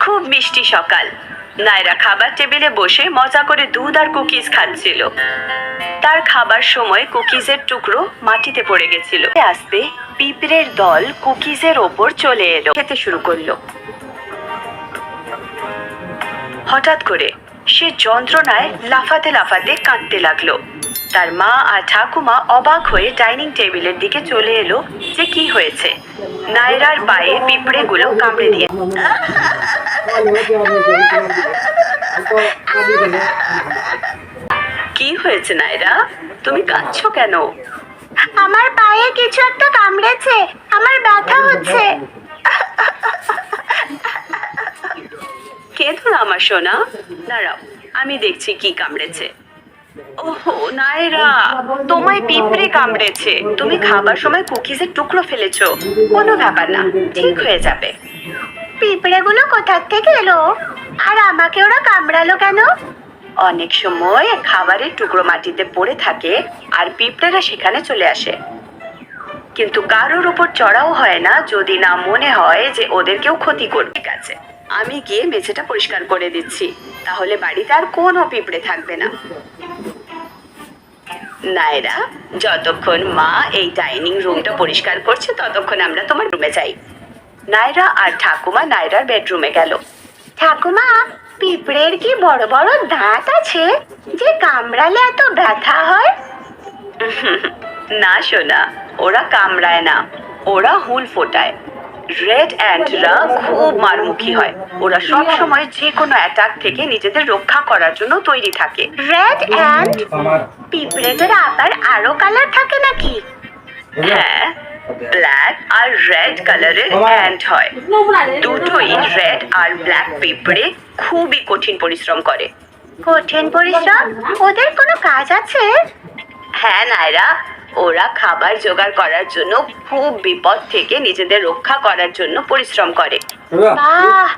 খুব মিষ্টি সকাল। নায়রা খাবার টেবিলে বসে মজা করে দুধ আর কুকিজ খাচ্ছিল। তার খাবার সময় কুকিজের টুকরো মাটিতে পড়ে গেছিল। আস্তে পিঁপড়ের দল কুকিজের ওপর চলে এলো, খেতে শুরু করলো। হঠাৎ করে সে যন্ত্রণায় লাফাতে লাফাতে কাঁদতে লাগলো। তার মা আর ঠাকুমা অবাক হয়ে ডাইনিং টেবিলের দিকে চলে এলো যে কি হয়েছে। নায়রার পায়ে পিঁপড়েগুলো কামড়ে দিয়ে। কি হয়েছে নায়রা, তুমি কাঁদছো কেন? আমার পায়ে কিছু একটা কামড়েছে, আমার ব্যথা হচ্ছে। কেঁদো না আমার সোনা, দাঁড়াও আমি দেখছি কি কামড়েছে। ওহো নায়রা, তোমায় পিঁপড়ে কামড়েছে। তুমি খাবার সময় কুকিজের টুকরো ফেলেছো। কোনো ব্যাপার না, ঠিক হয়ে যাবে। পিঁপড়েগুলো কোথার থেকে এলো আর আমাকে ওরা কামড়ালো কেন? অনেক সময় খাবারের টুকরো মাটিতে পড়ে থাকে আর পিঁপড়েরা সেখানে চলে আসে। কিন্তু কারোর উপর চড়াও হয় না যদি না মনে হয় যে ওদের কেউ ক্ষতি করবে। ঠিক আছে, আমি গিয়ে মেঝেটা পরিষ্কার করে দিচ্ছি, তাহলে বাড়িতে আর কোনো পিঁপড়ে থাকবে না। নায়রা, যতক্ষণ মা এই ডাইনিং রুমটা পরিষ্কার করছে ততক্ষণ আমরা তোমার রুমে যাই। নায়রা আর ঠাকুমা নায়রার বেডরুমে গেল। ঠাকুমা, পিঁপড়ের কি বড় বড় দাঁত আছে যে কামড়ালে এত ব্যথা হয়? না সোনা, ওরা কামড়ায় না, ওরা হুল ফোটায়। রেড অ্যান্টরা খুব মারমুখী হয়। ওরা সব সময় যে কোনো অ্যাটাক থেকে নিজেদের রক্ষা করার জন্য তৈরি থাকে। Red and? পিঁপড়েদের আবার আরো কালার থাকে নাকি? হ্যাঁ, ব্ল্যাক আর রেড কালারের অ্যান্ট হয়। দুটোই রেড আর ব্ল্যাক পিঁপড়ে খুবই কঠিন পরিশ্রম করে। কঠিন পরিশ্রম? ওদের কোনো কাজ আছে? হ্যাঁ নায়রা, ওরা খাবার জোগাড় করার জন্য খুব বিপদ থেকে নিজেদের রক্ষা করার জন্য পরিশ্রম করে। বাহ,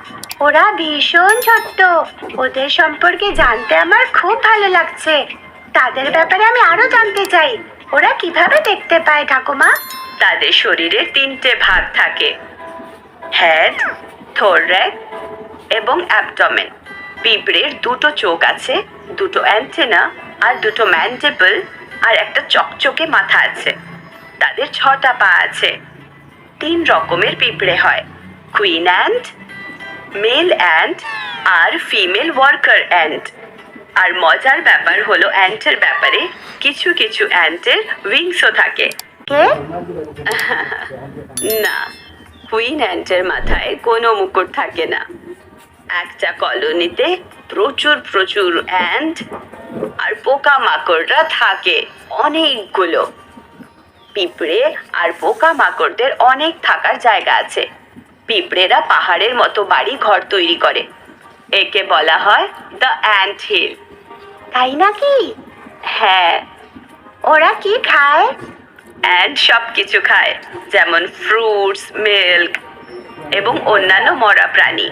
ওরা ভীষণ ছোট্ট। ওদের সম্পর্কে জানতে আমার খুব ভালো লাগছে। তাদের ব্যাপারে আমি আরো জানতে চাই। ওরা কিভাবে দেখতে পায় ঠাকুমা? তাদের শরীরে 3টে ভাগ থাকে, হেড, থোরাক্স এবং অ্যাবডোমেন। পিঁপড়ের 2টো চোখ আছে, 2টো অ্যান্টেনা আর 2টো ম্যান্ডিবল আর একটা চকচকে মাথা আছে। তাদের 6টা পা আছে। 3 রকমের পিঁপড়ে হয়, কুইন অ্যান্ট, মেল অ্যান্ট আর ফিমেল ওয়ার্কার অ্যান্ট। আর মজার ব্যাপার হলো অ্যান্টের ব্যাপারে, কিছু কিছু অ্যান্টের উইংসও থাকে। কে? না, কুইন অ্যান্টের মাথায় কোনো মুকুট থাকে না। একটা কলোনিতে প্রচুর প্রচুর অ্যান্ট আর পোকামাকড়রা থাকে, অনেকগুলো। পিঁপড়ে আর পোকামাকড়দের অনেক থাকার জায়গা আছে। পিঁপড়েরা পাহাড়ের মতো বাড়ি ঘর তৈরি করে। একে বলা হয় দ্য অ্যান্ট হিল। তাই নাকি? হ্যাঁ, ওরা কি খায়? অ্যান্ট সব কিছু খায়, যেমন ফ্রুটস, মিল্ক এবং অন্যান্য মরা প্রাণী।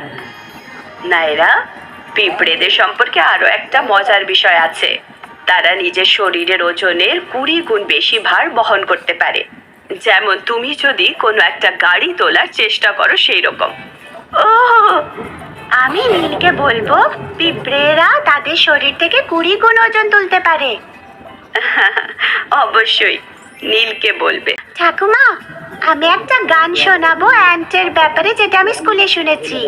নায়রা, পিঁপড়েদের সম্পর্কে আরো একটা মজার বিষয় আছে। তারা নিজের শরীরের ওজনের 20 গুণ বেশি ভার বহন করতে পারে। যেমন তুমি যদি কোনো একটা গাড়ি তোলার চেষ্টা করো সেই রকম। ও, আমি নীলকে বলবো পিঁপড়েরা তাদের শরীর থেকে 20 গুণ ওজন তুলতে পারে। অবশ্যই, নীলকে বলবে। ঠাকুমা, আমি একটা গান শোনাবো অ্যান্টের ব্যাপারে, যেটা আমি স্কুলে শুনেছি।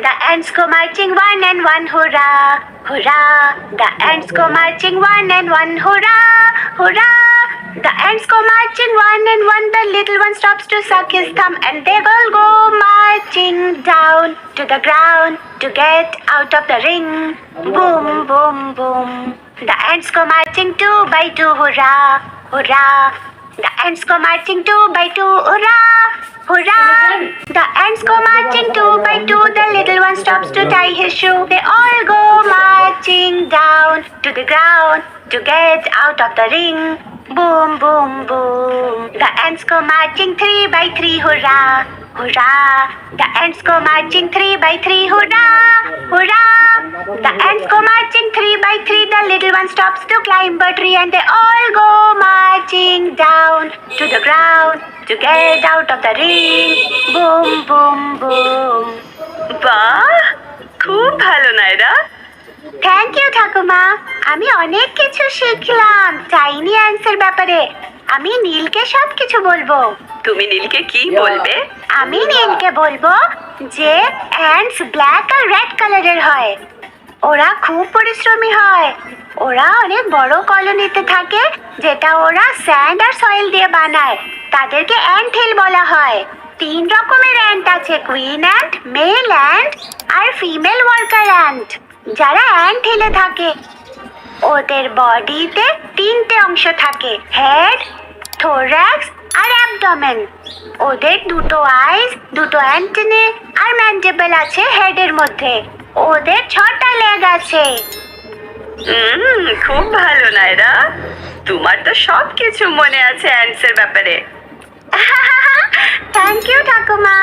The ants go marching one and one, hurrah, hurrah. The ants go marching one and one, hurrah, hurrah. The ants go marching one and one. The little one stops to suck his thumb, and they all go marching down to the ground to get out of the ring. Boom, boom, boom. The ants go marching 2 by 2, hurrah, hurrah. The ants go marching 2 by 2, hurrah, hurrah. The ants go marching 2 by 2. The little one stops to tie his shoe. They all go marching down to the ground to get out of the ring. Boom, boom, boom. The ants go marching 3 by 3, hurrah, hurrah. The ants go marching 3 by 3, hurrah, hurrah. The ants go marching 3 by by 3, the little one stops to climb a tree and they all go marching down to the ground to get out of the ring. Boom, boom, boom. বাহ, খুব ভালো নাইরা। Thank you ঠাকুমা, আমি অনেক কিছু শিখলাম tiny অ্যান্ডসের ব্যাপারে। আমি নীলকে সব কিছু বলবো। তুমি নীলকে কি বলবে? আমি নীলকে বলবো যে অ্যান্ডস ব্ল্যাক আর রেড কালারের হয়। ওরা খুব পরিশ্রমী হয়। ওরা অনেক বড় কলোনিতে থাকে যেটা ওরা স্যান্ড আর সয়েল দিয়ে বানায়। তাদেরকে অ্যান্ট হিল বলা হয়। 3 রকমের অ্যান্ট আছে, কুইন অ্যান্ট, মেল অ্যান্ট আর ফিমেল ওয়ার্কার অ্যান্ট। যারা অ্যান্ট হিলে থাকে ওদের বডিতে 3টে অংশ থাকে, হেড, থোরাক্স আর অ্যাবডোমেন। ওদের 2টো আইস, 2টো অ্যান্টেনে আর ম্যান্ডিবল আছে হেডের মধ্যে। ওদের 6টা লেগ আছে। খুব ভালো নাইরা, তোমার তো সব কিছু মনে আছে অ্যান্ডসের ব্যাপারে। থ্যাংক ইউ ঠাকুমা।